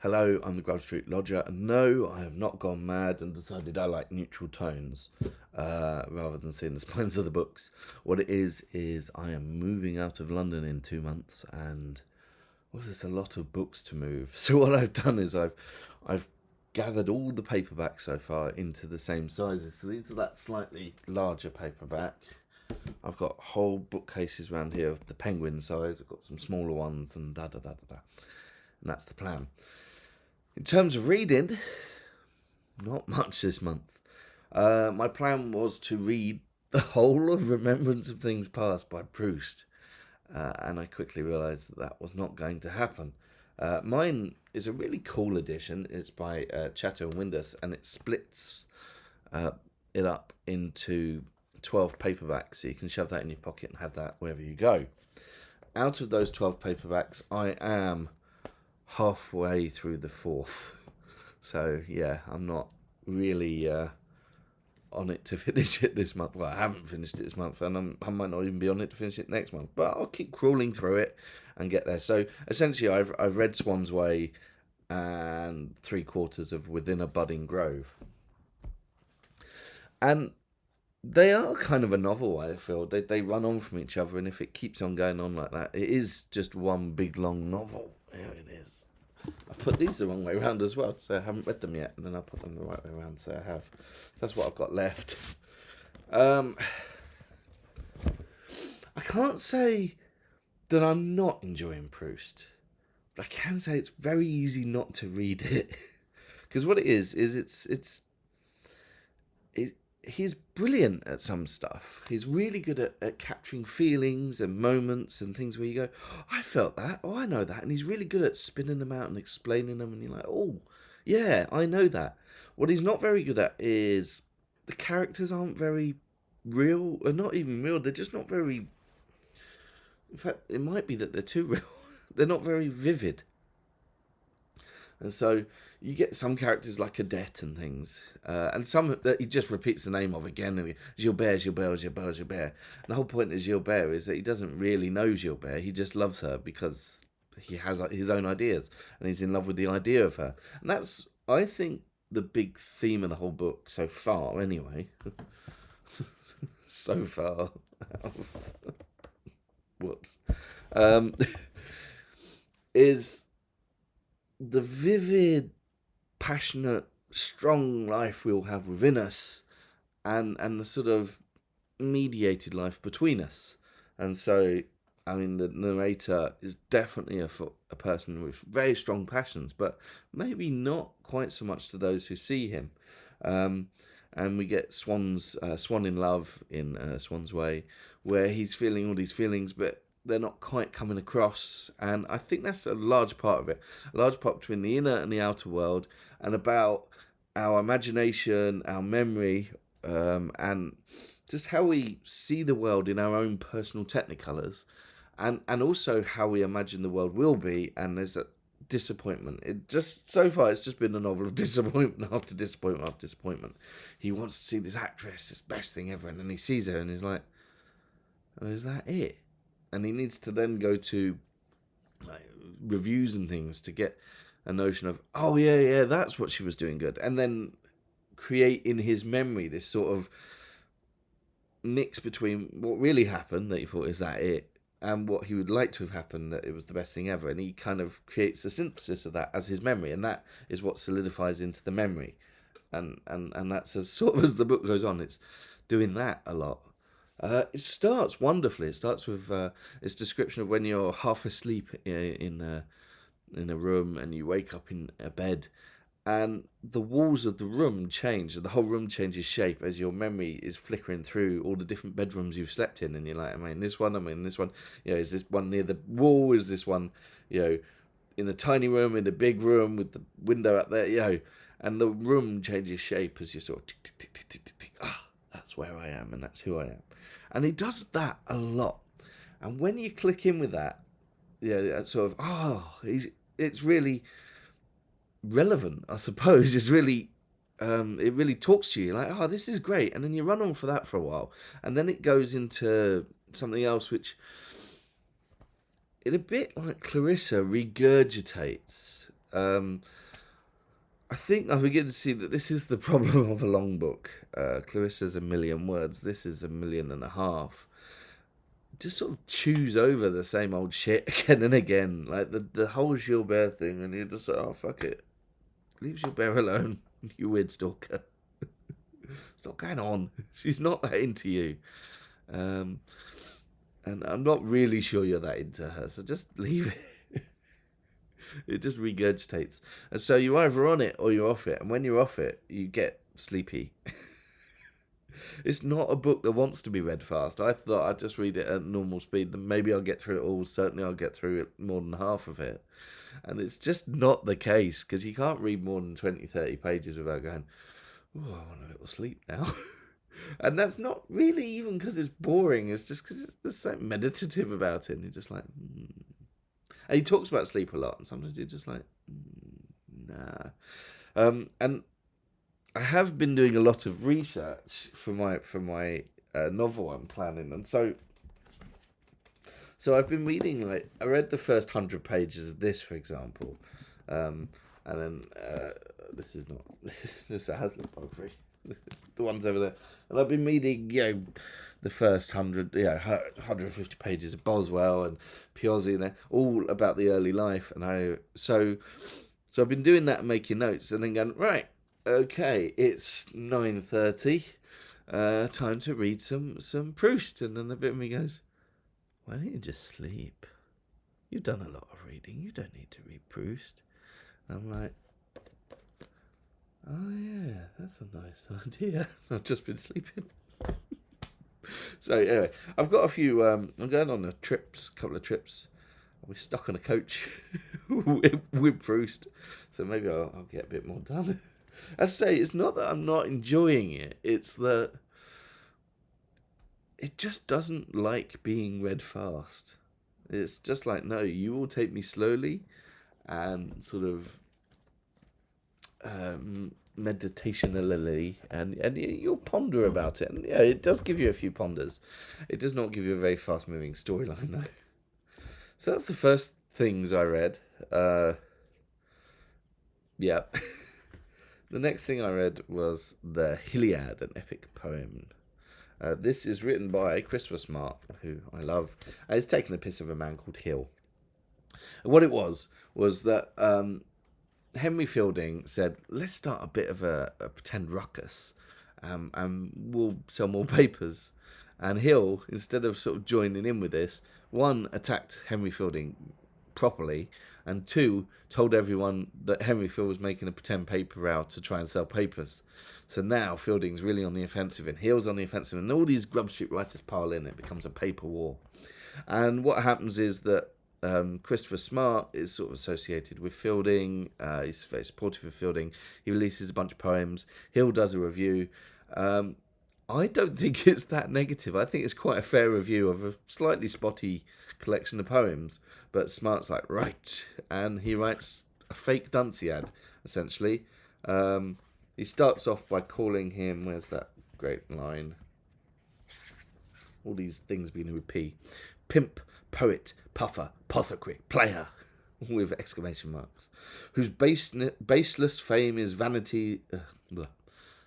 Hello, I'm the Grove Street Lodger, and no, I have not gone mad and decided I like neutral tones rather than seeing the spines of the books. What it is I am moving out of London in 2 months, and there's a lot of books to move. So what I've done is I've gathered all the paperbacks so far into the same sizes. So these are that slightly larger paperback. I've got whole bookcases around here of the penguin size. I've got some smaller ones and da da da da da. And that's the plan. In terms of reading, not much this month. My plan was to read the whole of Remembrance of Things Past by Proust, and I quickly realised that was not going to happen. Mine is a really cool edition. It's by Chatto and Windus, and it splits it up into 12 paperbacks, so you can shove that in your pocket and have that wherever you go. Out of those 12 paperbacks, I am halfway through the fourth. So, yeah, I'm not really on it to finish it this month. Well, I haven't finished it this month, and I might not even be on it to finish it next month. But I'll keep crawling through it and get there. So, essentially, I've read Swann's Way and 3/4 of Within a Budding Grove. And they are kind of a novel, I feel. They run on from each other, and if it keeps on going on like that, it is just one big long novel. There it is. I've put these the wrong way around as well, so I haven't read them yet, and then I'll put them the right way around, so I have. That's what I've got left. I can't say that I'm not enjoying Proust, but I can say it's very easy not to read it. Because what it is he's brilliant at some stuff. He's really good at capturing feelings and moments and things where you go, oh, I felt that, oh, I know that. And he's really good at spinning them out and explaining them, and you're like, oh, yeah, I know that. What he's not very good at is the characters aren't very real, or not even real, they're just not very... In fact, it might be that they're too real. They're not very vivid. And so you get some characters like Cadet and things, and some that he just repeats the name of again. And Gilbert. And the whole point of Gilbert is that he doesn't really know Gilbert. He just loves her because he has his own ideas, and he's in love with the idea of her. And that's, I think, the big theme of the whole book so far. Anyway, so far. Whoops. Is the vivid, passionate, strong life we all have within us, and the sort of mediated life between us. And so, I mean, the narrator is definitely a person with very strong passions, but maybe not quite so much to those who see him. And we get Swann in love in Swann's Way, where he's feeling all these feelings, but they're not quite coming across. And I think that's a large part of it. A large part between the inner and the outer world, and about our imagination, our memory, and just how we see the world in our own personal technicolours, and also how we imagine the world will be. And there's a disappointment. It just, so far, it's just been a novel of disappointment after disappointment after disappointment. He wants to see this actress, this best thing ever, and then he sees her and he's like, oh, is that it? And he needs to then go to like reviews and things to get a notion of, oh yeah, that's what she was doing good, and then create in his memory this sort of mix between what really happened, that he thought, is that it, and what he would like to have happened, that it was the best thing ever. And he kind of creates a synthesis of that as his memory, and that is what solidifies into the memory. And that's as sort of as the book goes on, it's doing that a lot. It starts wonderfully. It starts with its description of when you're half asleep in a room and you wake up in a bed, and the walls of the room change, and the whole room changes shape as your memory is flickering through all the different bedrooms you've slept in. And you're like, am I in this one? Am I in this one? Is this one near the wall? Is this one, in a tiny room, in a big room with the window up there? And the room changes shape as you sort of tick, tick, tick, tick, tick, tick, tick. That's where I am, and that's who I am. And he does that a lot. And when you click in with that, it's sort of, it's really relevant, I suppose. It's really, it really talks to you. You're like, this is great. And then you run on for that for a while. And then it goes into something else, which, in a bit like Clarissa, regurgitates I think I begin to see that this is the problem of a long book. Clarissa's 1,000,000 words. This is 1,500,000. Just sort of chews over the same old shit again and again. Like the whole Gilbert thing, and you're just like, oh, fuck it. Leave Gilbert alone, you weird stalker. It's not going on. She's not that into you. And I'm not really sure you're that into her, so just leave it. It just regurgitates. And so you're either on it or you're off it. And when you're off it, you get sleepy. It's not a book that wants to be read fast. I thought I'd just read it at normal speed. And maybe I'll get through it all. Certainly I'll get through it more than half of it. And it's just not the case. Because you can't read more than 20, 30 pages without going, oh, I want a little sleep now. And that's not really even because it's boring. It's just because there's something meditative about it. And you're just like, And he talks about sleep a lot. And sometimes you're just like, nah. And I have been doing a lot of research for my novel I'm planning. And so I've been reading, like, I read the first 100 pages of this, for example. And then, this is a Haslam biography. The ones over there. And I've been reading, the first 150 pages of Boswell and Piozzi, and they're all about the early life. And so I've been doing that and making notes, and then going, right, okay, it's 9:30, time to read some Proust. And then a bit of me goes, why don't you just sleep? You've done a lot of reading. You don't need to read Proust. And I'm like, oh yeah, that's a nice idea. I've just been sleeping. So anyway, I've got a few. I'm going on a couple of trips. I'll be stuck on a coach with Proust, so maybe I'll get a bit more done. As I say, it's not that I'm not enjoying it. It's that it just doesn't like being read fast. It's just like, no, you will take me slowly and sort of meditationally, and you'll ponder about it. And yeah, it does give you a few ponders. It does not give you a very fast moving storyline though. So that's the first things I read. Yeah. The next thing I read was the Hilliad, an epic poem. This is written by Christopher Smart, who I love. It's taken the piss of a man called Hill. And what it was that Henry Fielding said, let's start a bit of a pretend ruckus, and we'll sell more papers. And Hill, instead of sort of joining in with this, one, attacked Henry Fielding properly, and two, told everyone that Henry Field was making a pretend paper row to try and sell papers. So now Fielding's really on the offensive, and Hill's on the offensive, and all these Grub Street writers pile in. It becomes a paper war. And what happens is that Christopher Smart is sort of associated with Fielding. He's very supportive of Fielding. He releases a bunch of poems. Hill does a review. I don't think it's that negative. I think it's quite a fair review of a slightly spotty collection of poems. But Smart's like, right. And he writes a fake Dunciad, essentially. He starts off by calling him, where's that great line? All these things beginning with P. Pimp, poet, puffer, apothecary, player, with exclamation marks. Whose baseless fame is vanity...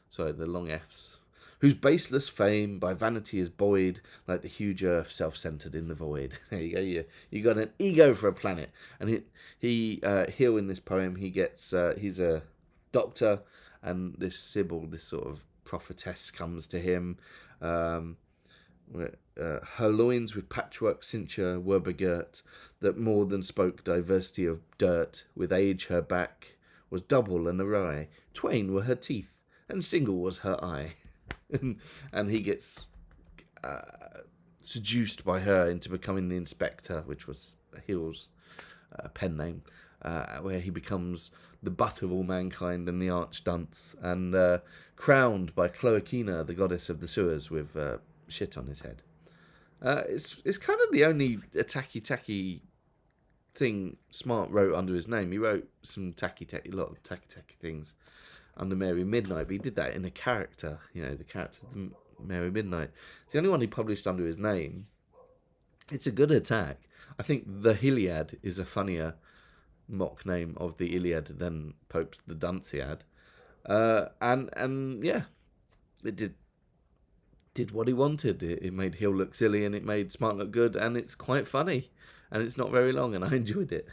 sorry, the long Fs. Whose baseless fame by vanity is buoyed like the huge earth self-centered in the void. There you go. You got an ego for a planet. And Hill in this poem, he's a doctor, and this Sibyl, this sort of prophetess, comes to him. Her loins with patchwork cincture were begirt, that more than spoke diversity of dirt. With age her back was double and awry. Twain were her teeth, and single was her eye. And he gets seduced by her into becoming the inspector, which was Hill's pen name, where he becomes the butt of all mankind and the arch dunce, and crowned by Cloacina, the goddess of the sewers, with shit on his head. It's kind of the only tacky thing Smart wrote under his name. He wrote some a lot of tacky things under Mary Midnight, but he did that in a character, the character Mary Midnight. It's the only one he published under his name. It's a good attack. I think the Hilliad is a funnier mock name of the Iliad, then Pope's the Dunciad. And yeah, it did what he wanted. It made Hill look silly, and it made Smart look good, and it's quite funny, and it's not very long, and I enjoyed it.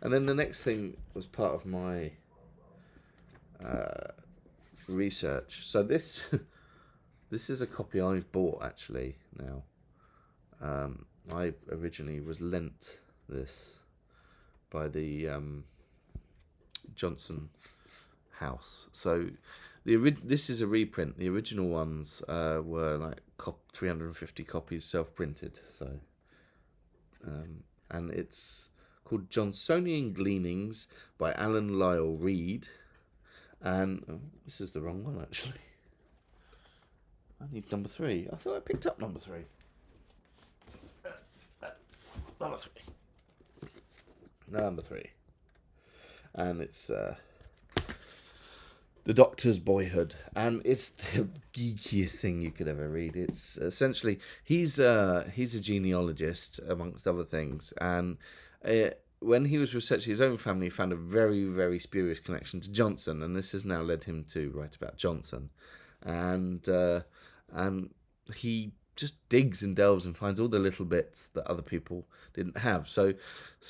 And then the next thing was part of my research. So this this is a copy I've bought actually now. I originally was lent this by the Johnson house. So this is a reprint. The original ones were like 350 copies self-printed. So and it's called Johnsonian Gleanings by Aleyn, Lyell, Reade. And this is the wrong one actually. I need number 3. I thought I picked up number 3. Number 3. Number 3. And it's The Doctor's Boyhood, and it's the geekiest thing you could ever read. It's essentially he's a genealogist amongst other things, and when he was researching his own family, he found a very, very spurious connection to Johnson, and this has now led him to write about Johnson, and he just digs and delves and finds all the little bits that other people didn't have. So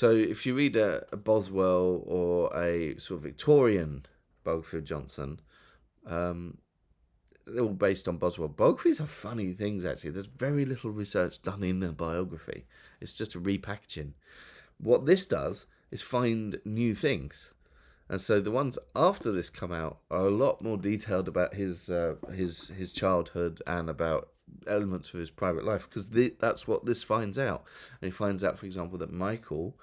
if you read a Boswell or a sort of Victorian biography of Johnson, they're all based on Boswell. Biographies are funny things, actually. There's very little research done in a biography. It's just a repackaging. What this does is find new things. And so the ones after this come out are a lot more detailed about his childhood and about elements of his private life, because that's what this finds out. And he finds out, for example, that Michael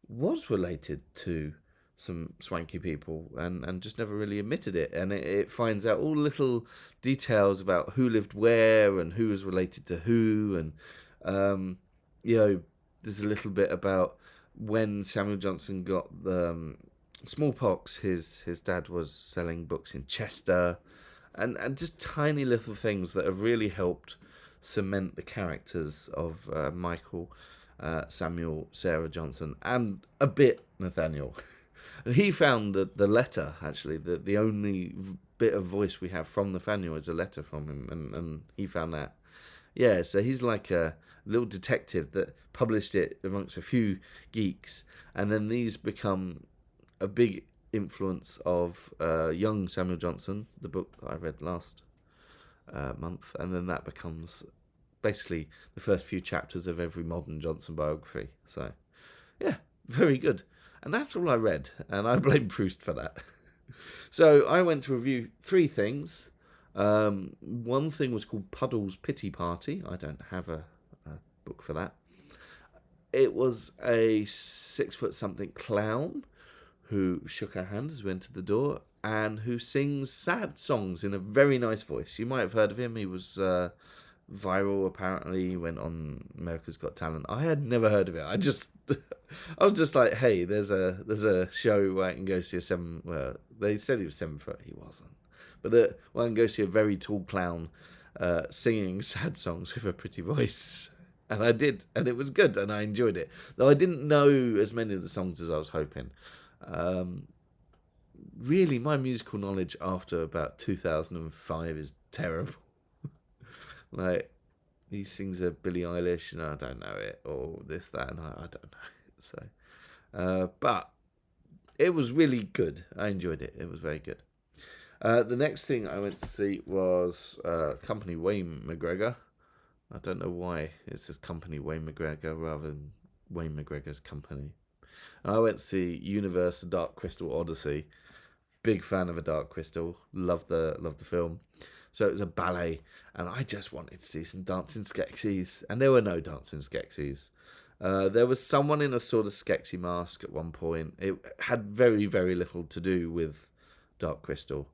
was related to some swanky people and just never really admitted it. And it finds out all little details about who lived where and who was related to who. And, there's a little bit about when Samuel Johnson got the smallpox, his dad was selling books in Chester. And just tiny little things that have really helped cement the characters of Michael, Samuel, Sarah Johnson, and a bit Nathaniel. He found that the letter, actually, the only bit of voice we have from Nathaniel is a letter from him, and he found that. Yeah, so he's like a little detective that published it amongst a few geeks, and then these become a big influence of young Samuel Johnson, the book that I read last month, and then that becomes basically the first few chapters of every modern Johnson biography. So, yeah, very good. And that's all I read, and I blame Proust for that. So I went to review 3 things. One thing was called Puddles' Pity Party. I don't have a book for that. It was a 6-foot-something clown who shook her hand as we entered the door, and who sings sad songs in a very nice voice. You might have heard of him. He was viral, apparently. He went on America's Got Talent. I had never heard of it. I was just like, hey, there's a show where I can go see they said he was 7 foot. He wasn't. But where I can go see a very tall clown singing sad songs with a pretty voice. And I did, and it was good, and I enjoyed it. Though I didn't know as many of the songs as I was hoping. Really, my musical knowledge after about 2005 is terrible. Like, he sings a Billie Eilish, and I don't know it, or this, that, and I don't know. So, but it was really good. I enjoyed it. It was very good. The next thing I went to see was Company Wayne McGregor. I don't know why it says Company Wayne McGregor rather than Wayne McGregor's Company. I went to see Universe: A Dark Crystal Odyssey. Big fan of A Dark Crystal. Love the film. So it was a ballet, and I just wanted to see some dancing skeksis, and there were no dancing skeksis. There was someone in a sort of skeksy mask at one point. It had very, very little to do with Dark Crystal,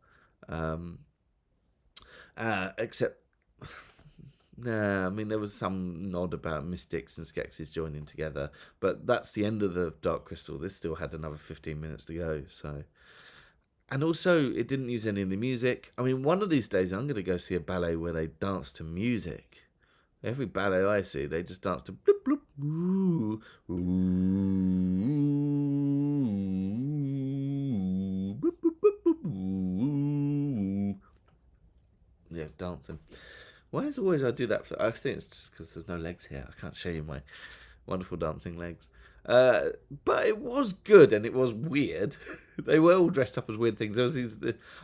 except. Nah, I mean, there was some nod about mystics and skeksis joining together, but that's the end of the Dark Crystal. This still had another 15 minutes to go, so... And also, it didn't use any of the music. I mean, one of these days, I'm going to go see a ballet where they dance to music. Every ballet I see, they just dance to bloop, bloop, ooh, ooh, dancing. Why is always I do that? I think it's just because there's no legs here. I can't show you my wonderful dancing legs. But it was good and it was weird. They were all dressed up as weird things. There was these.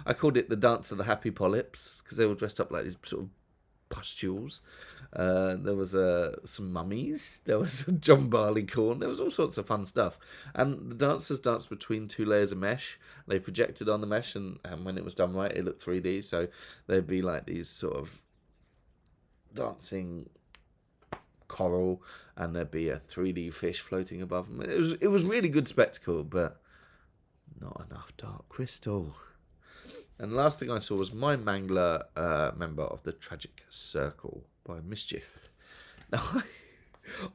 I called it the Dance of the Happy Polyps because they were dressed up like these sort of pustules. There was some mummies. There was a John Barleycorn. There was all sorts of fun stuff. And the dancers danced between 2 layers of mesh. They projected on the mesh, and when it was done right, it looked 3D. So there'd be like these sort of dancing coral, and there'd be a 3D fish floating above them. It was really good spectacle, but not enough dark crystal. And the last thing I saw was my Mangler, member of the Tragic Circle by Mischief. Now,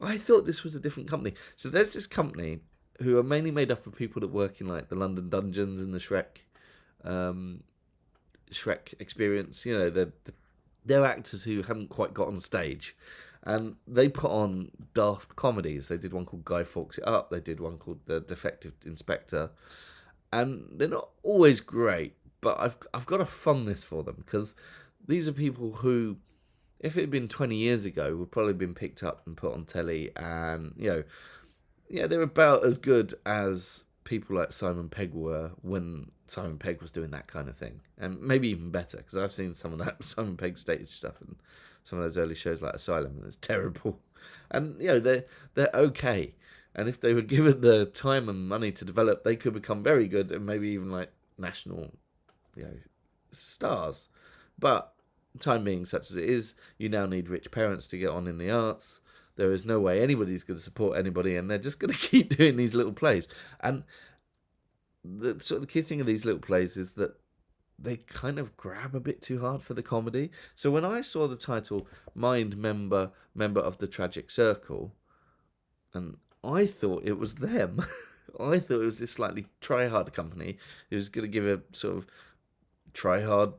I thought this was a different company. So there's this company who are mainly made up of people that work in like the London dungeons and the Shrek experience. You know, they're actors who haven't quite got on stage. And they put on daft comedies. They did one called Guy Fawkes It Up. They did one called The Defective Inspector. And they're not always great, but I've got a fondness for them because these are people who, if it had been 20 years ago, would probably been picked up and put on telly. And, you know, yeah, they're about as good as people like Simon Pegg were when Simon Pegg was doing that kind of thing. And maybe even better, because I've seen some of that Simon Pegg stage stuff and some of those early shows like Asylum, and it's terrible. And, you know, they're okay. And if they were given the time and money to develop, they could become very good and maybe even like national, you know, stars. But time being such as it is, you now need rich parents to get on in the arts. There is no way anybody's going to support anybody, and they're just going to keep doing these little plays. And the sort of the key thing of these little plays is that they kind of grab a bit too hard for the comedy. So when I saw the title Mind Member of the Tragic Circle, and I thought it was them. I thought it was this slightly try-hard company who was going to give a sort of try-hard,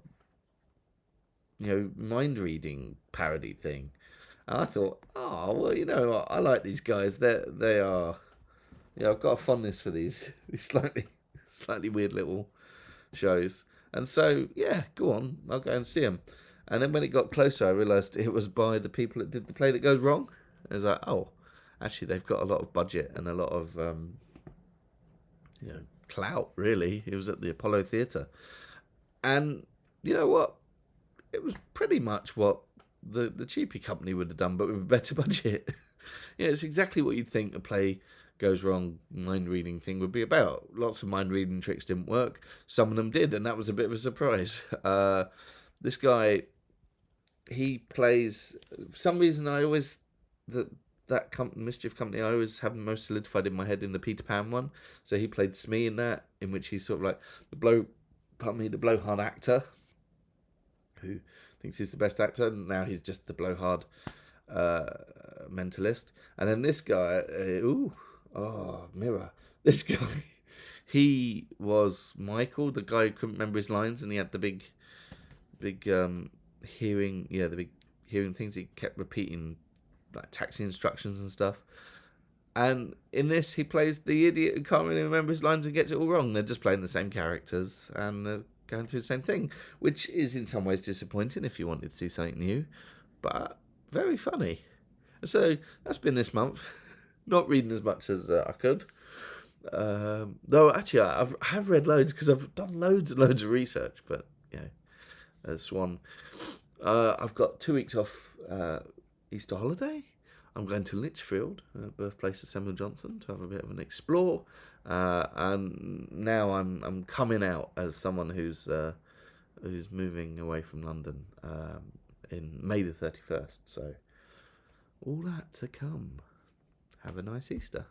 you know, mind-reading parody thing. And I thought, oh, well, you know, I like these guys. They are, yeah, I've got a fondness for these slightly weird little shows. And so, yeah, go on, I'll go and see them. And then when it got closer, I realised it was by the people that did the play that goes wrong. I was like, oh, actually, they've got a lot of budget and a lot of, you know, clout, really. It was at the Apollo Theatre. And you know what? It was pretty much what the cheapy company would have done, but with a better budget. You know, it's exactly what you'd think a play goes wrong mind-reading thing would be about. Lots of mind-reading tricks didn't work. Some of them did, and that was a bit of a surprise. This guy, he plays... For some reason, I always... Mischief company, I always have most solidified in my head in the Peter Pan one. So he played Smee in that, in which he's sort of like the blowhard actor who thinks he's the best actor, and now he's just the blowhard mentalist. And then this guy, mirror. This guy, he was Michael, the guy who couldn't remember his lines, and he had the big hearing, the big hearing things. He kept repeating like taxi instructions and stuff. And in this, he plays the idiot who can't really remember his lines and gets it all wrong. They're just playing the same characters and they're going through the same thing, which is in some ways disappointing if you wanted to see something new, but very funny. So that's been this month. Not reading as much as I could. Though actually I have read loads because I've done loads and loads of research, but Swann. I've got 2 weeks off Easter holiday. I'm going to Lichfield, birthplace of Samuel Johnson, to have a bit of an explore. And now I'm coming out as someone who's moving away from London in May the 31st. So all that to come. Have a nice Easter.